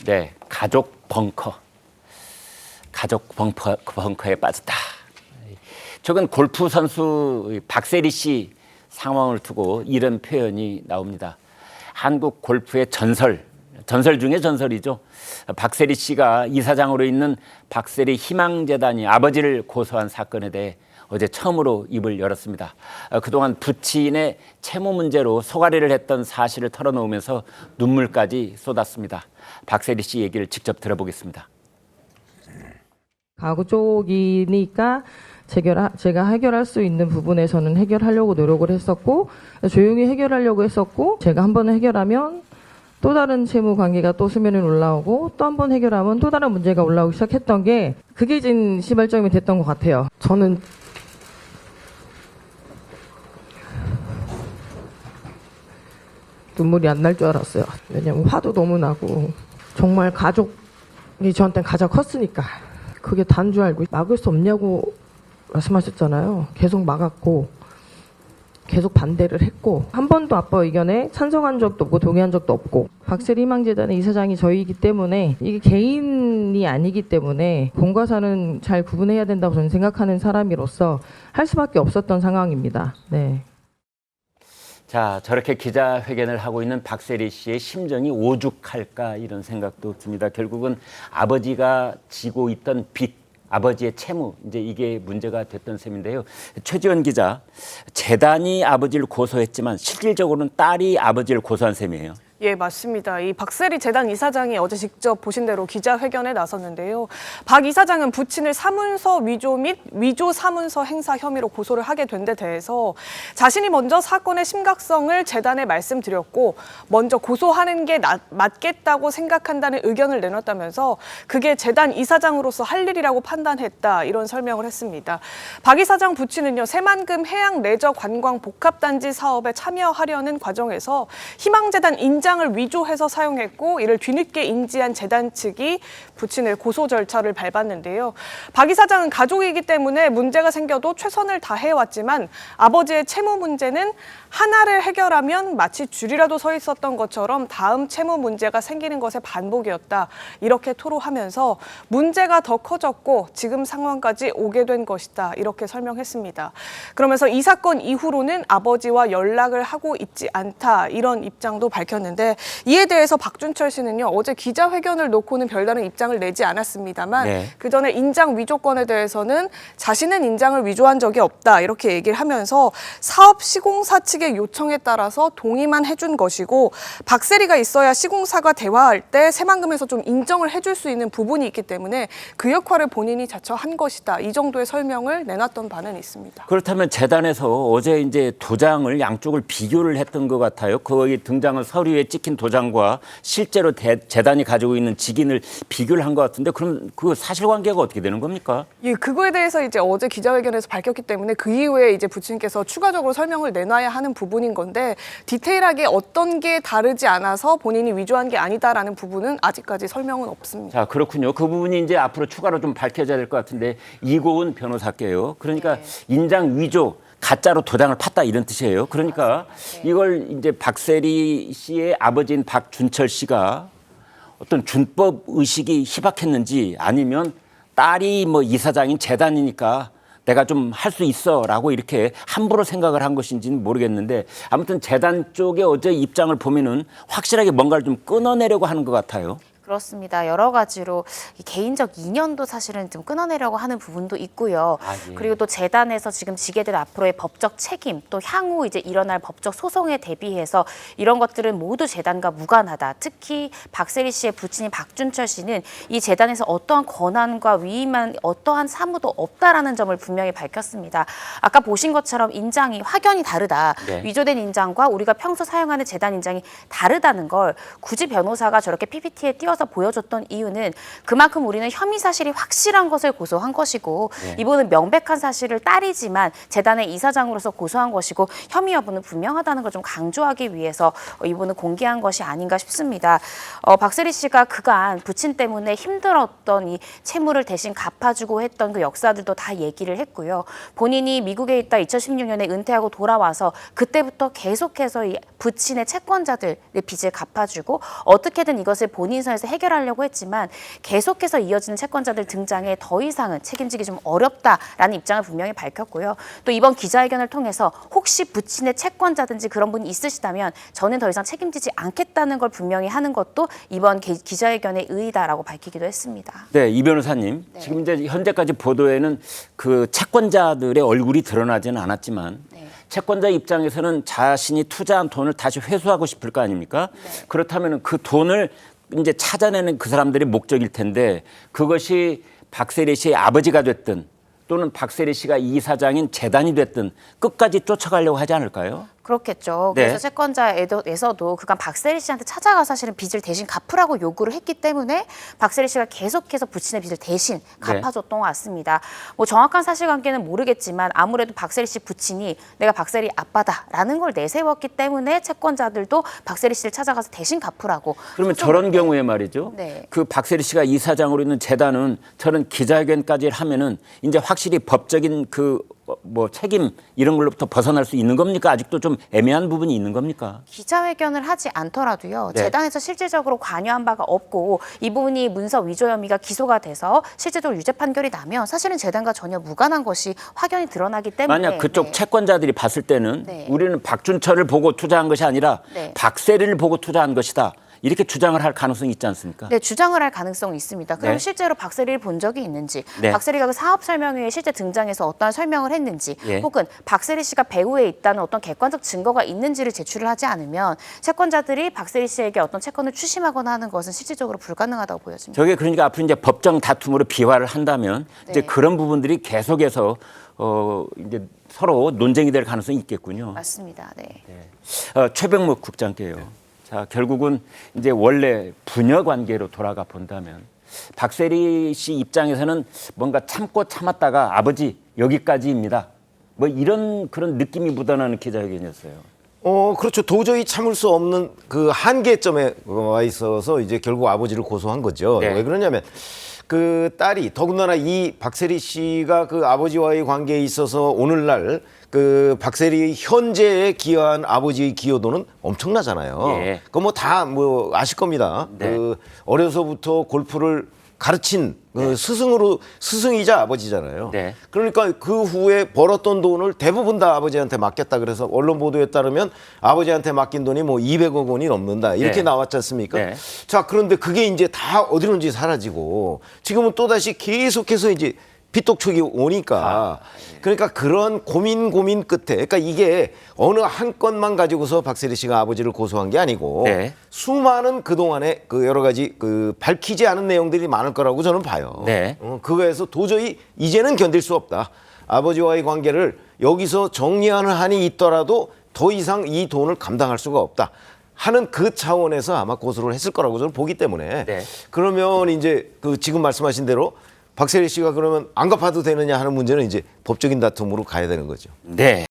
네, 가족 벙커에 빠졌다. 최근 골프 선수 박세리 씨 상황을 두고 이런 표현이 나옵니다. 한국 골프의 전설 중에 전설이죠. 박세리 씨가 이사장으로 있는 박세리 희망재단이 아버지를 고소한 사건에 대해 어제 처음으로 입을 열었습니다. 그동안 부친의 채무 문제로 소가리를 했던 사실을 털어놓으면서 눈물까지 쏟았습니다. 박세리 씨 얘기를 직접 들어보겠습니다. 가구 쪽이니까 제가 해결할 수 있는 부분에서는 해결하려고 노력을 했었고, 조용히 해결하려고 했었고, 제가 한 번 해결하면 또 다른 채무 관계가 또 수면에 올라오고, 또 한 번 해결하면 또 다른 문제가 올라오기 시작했던 게 그게 진 시발점이 됐던 것 같아요. 저는 눈물이 안 날 줄 알았어요. 왜냐면 화도 너무 나고, 정말 가족이 저한테는 가장 컸으니까 그게 다인 줄 알고 막을 수 없냐고 말씀하셨잖아요. 계속 막았고 계속 반대를 했고, 한 번도 아빠 의견에 찬성한 적도 없고 동의한 적도 없고, 박세리 희망재단의 이사장이 저희이기 때문에 이게 개인이 아니기 때문에 공과 사는 잘 구분해야 된다고 저는 생각하는 사람으로서 할 수밖에 없었던 상황입니다. 네. 자, 저렇게 기자회견을 하고 있는 박세리 씨의 심정이 오죽할까 이런 생각도 듭니다. 결국은 아버지가 지고 있던 빚, 아버지의 채무, 이제 이게 문제가 됐던 셈인데요. 최지원 기자, 재단이 아버지를 고소했지만 실질적으로는 딸이 아버지를 고소한 셈이에요. 예, 맞습니다. 이 박세리 재단 이사장이 어제 직접 보신 대로 기자회견에 나섰는데요. 박 이사장은 부친을 사문서 위조 및 위조 사문서 행사 혐의로 고소를 하게 된 데 대해서 자신이 먼저 사건의 심각성을 재단에 말씀드렸고 먼저 고소하는 게 맞겠다고 생각한다는 의견을 내놨다면서 그게 재단 이사장으로서 할 일이라고 판단했다, 이런 설명을 했습니다. 박 이사장 부친은요, 새만금 해양레저관광복합단지 사업에 참여하려는 과정에서 희망재단 인장을 위조해서 사용했고, 이를 뒤늦게 인지한 재단 측이 부친을 고소 절차를 밟았는데요. 박 이사장은 가족이기 때문에 문제가 생겨도 최선을 다해왔지만 아버지의 채무 문제는 하나를 해결하면 마치 줄이라도 서 있었던 것처럼 다음 채무 문제가 생기는 것의 반복이었다, 이렇게 토로하면서 문제가 더 커졌고 지금 상황까지 오게 된 것이다, 이렇게 설명했습니다. 그러면서 이 사건 이후로는 아버지와 연락을 하고 있지 않다, 이런 입장도 밝혔는데, 이에 대해서 박준철 씨는요, 어제 기자회견을 놓고는 별다른 입장을 내지 않았습니다만 네. 그 전에 인장 위조건에 대해서는 자신은 인장을 위조한 적이 없다, 이렇게 얘기를 하면서 사업 시공사 측의 요청에 따라서 동의만 해준 것이고, 박세리가 있어야 시공사가 대화할 때 새만금에서 좀 인정을 해줄 수 있는 부분이 있기 때문에 그 역할을 본인이 자처한 것이다, 이 정도의 설명을 내놨던 바는 있습니다. 그렇다면 재단에서 어제 이제 도장을 양쪽을 비교를 했던 것 같아요. 거기 등장한 서류에 찍힌 도장과 실제로 재단이 가지고 있는 직인을 비교를 한 것 같은데, 그럼 그 사실관계가 어떻게 되는 겁니까? 예, 그거에 대해서 이제 어제 기자회견에서 밝혔기 때문에 그 이후에 이제 부친께서 추가적으로 설명을 내놔야 하는 부분인 건데, 디테일하게 어떤 게 다르지 않아서 본인이 위조한 게 아니다라는 부분은 아직까지 설명은 없습니다. 자, 그렇군요. 그 부분이 이제 앞으로 추가로 좀 밝혀져야 될 것 같은데, 이고은 변호사께요. 그러니까 인장 위조, 가짜로 도장을 팠다, 이런 뜻이에요. 그러니까 이걸 이제 박세리 씨의 아버지인 박준철 씨가 어떤 준법 의식이 희박했는지, 아니면 딸이 뭐 이사장인 재단이니까 내가 좀 할 수 있어라고 이렇게 함부로 생각을 한 것인지는 모르겠는데, 아무튼 재단 쪽의 어제 입장을 보면은 확실하게 뭔가를 좀 끊어내려고 하는 것 같아요. 그렇습니다. 여러 가지로 개인적 인연도 사실은 좀 끊어내려고 하는 부분도 있고요. 예. 그리고 또 재단에서 지금 지게 될 앞으로의 법적 책임, 또 향후 이제 일어날 법적 소송에 대비해서 이런 것들은 모두 재단과 무관하다. 특히 박세리 씨의 부친인 박준철 씨는 이 재단에서 어떠한 권한과 위임한 어떠한 사무도 없다라는 점을 분명히 밝혔습니다. 아까 보신 것처럼 인장이 확연히 다르다. 네. 위조된 인장과 우리가 평소 사용하는 재단 인장이 다르다는 걸 굳이 변호사가 저렇게 PPT에 띄워서 보여줬던 이유는 그만큼 우리는 혐의 사실이 확실한 것을 고소한 것이고, 이분은 명백한 사실을 딸이지만 재단의 이사장으로서 고소한 것이고 혐의 여부는 분명하다는 걸 좀 강조하기 위해서 이분은 공개한 것이 아닌가 싶습니다. 박세리 씨가 그간 부친 때문에 힘들었던 이 채무를 대신 갚아주고 했던 그 역사들도 다 얘기를 했고요. 본인이 미국에 있다 2016년에 은퇴하고 돌아와서 그때부터 계속해서 이 부친의 채권자들의 빚을 갚아주고 어떻게든 이것을 본인 선에서 것을 해결하려고 했지만 계속해서 이어지는 채권자들 등장에 더 이상은 책임지기 좀 어렵다라는 입장을 분명히 밝혔고요. 또 이번 기자회견을 통해서 혹시 부친의 채권자든지 그런 분이 있으시다면 저는 더 이상 책임지지 않겠다는 걸 분명히 하는 것도 이번 기자회견의 의의다라고 밝히기도 했습니다. 네, 이 변호사님. 네. 지금 이제 현재까지 보도에는 그 채권자들의 얼굴이 드러나지는 않았지만 네. 채권자 입장에서는 자신이 투자한 돈을 다시 회수하고 싶을 거 아닙니까? 네. 그렇다면 그 돈을 이제 찾아내는 그 사람들의 목적일 텐데 그것이 박세리 씨의 아버지가 됐든 또는 박세리 씨가 이사장인 재단이 됐든 끝까지 쫓아가려고 하지 않을까요? 그렇겠죠. 네. 그래서 채권자에서도 그간 박세리 씨한테 찾아가 사실은 빚을 대신 갚으라고 요구를 했기 때문에 박세리 씨가 계속해서 부친의 빚을 대신 갚아줬던 것 같습니다. 뭐 정확한 사실관계는 모르겠지만 아무래도 박세리 씨 부친이 내가 박세리 아빠다라는 걸 내세웠기 때문에 채권자들도 박세리 씨를 찾아가서 대신 갚으라고. 그러면 저런 경우에 말이죠. 네. 그 박세리 씨가 이사장으로 있는 재단은 저는 기자회견까지 하면은 이제 확실히 법적인 그 뭐 책임 이런 걸로부터 벗어날 수 있는 겁니까? 아직도 좀 애매한 부분이 있는 겁니까? 기자회견을 하지 않더라도요. 네. 재단에서 실질적으로 관여한 바가 없고 이 부분이 문서 위조 혐의가 기소가 돼서 실제적으로 유죄 판결이 나면 사실은 재단과 전혀 무관한 것이 확연히 드러나기 때문에 만약 그쪽 채권자들이 봤을 때는 네. 우리는 박준철을 보고 투자한 것이 아니라 네. 박세리를 보고 투자한 것이다. 이렇게 주장을 할 가능성이 있지 않습니까? 네, 주장을 할 가능성이 있습니다. 그럼 네. 실제로 박세리를 본 적이 있는지, 네. 박세리가 그 사업 설명회에 실제 등장해서 어떠한 설명을 했는지, 예. 혹은 박세리 씨가 배후에 있다는 어떤 객관적 증거가 있는지를 제출을 하지 않으면 채권자들이 박세리 씨에게 어떤 채권을 추심하거나 하는 것은 실질적으로 불가능하다고 보여집니다. 저게 그러니까 앞으로 이제 법정 다툼으로 비화를 한다면 이제 네. 그런 부분들이 계속해서 이제 서로 논쟁이 될 가능성이 있겠군요. 맞습니다. 네. 최병목 국장께요. 자, 결국은 이제 원래 부녀 관계로 돌아가 본다면 박세리 씨 입장에서는 뭔가 참고 참았다가 아버지 여기까지입니다. 뭐 이런 그런 느낌이 묻어나는 기자회견이었어요. 그렇죠. 도저히 참을 수 없는 그 한계점에 와 있어서 이제 결국 아버지를 고소한 거죠. 네. 왜 그러냐면 그 딸이 더군다나 이 박세리 씨가 그 아버지와의 관계에 있어서 오늘날 그 박세리 현재에 기여한 아버지의 기여도는 엄청나잖아요. 예. 그거 뭐 다 뭐 아실 겁니다. 네. 그 어려서부터 골프를 가르친 그 스승이자 아버지잖아요. 네. 그러니까 그 후에 벌었던 돈을 대부분 다 아버지한테 맡겼다 그래서 언론 보도에 따르면 아버지한테 맡긴 돈이 뭐 200억 원이 넘는다 이렇게 네. 나왔지 않습니까? 네. 자, 그런데 그게 이제 다 어디론지 사라지고 지금은 또다시 계속해서 이제 빚독촉이 오니까 그러니까 그런 고민 끝에 그러니까 이게 어느 한 건만 가지고서 박세리 씨가 아버지를 고소한 게 아니고 네. 수많은 그동안에 그 여러 가지 그 밝히지 않은 내용들이 많을 거라고 저는 봐요. 네. 그거에서 도저히 이제는 견딜 수 없다. 아버지와의 관계를 여기서 정리하는 한이 있더라도 더 이상 이 돈을 감당할 수가 없다. 하는 그 차원에서 아마 고소를 했을 거라고 저는 보기 때문에 네. 그러면 이제 그 지금 말씀하신 대로 박세리 씨가 그러면 안 갚아도 되느냐 하는 문제는 이제 법적인 다툼으로 가야 되는 거죠. 네.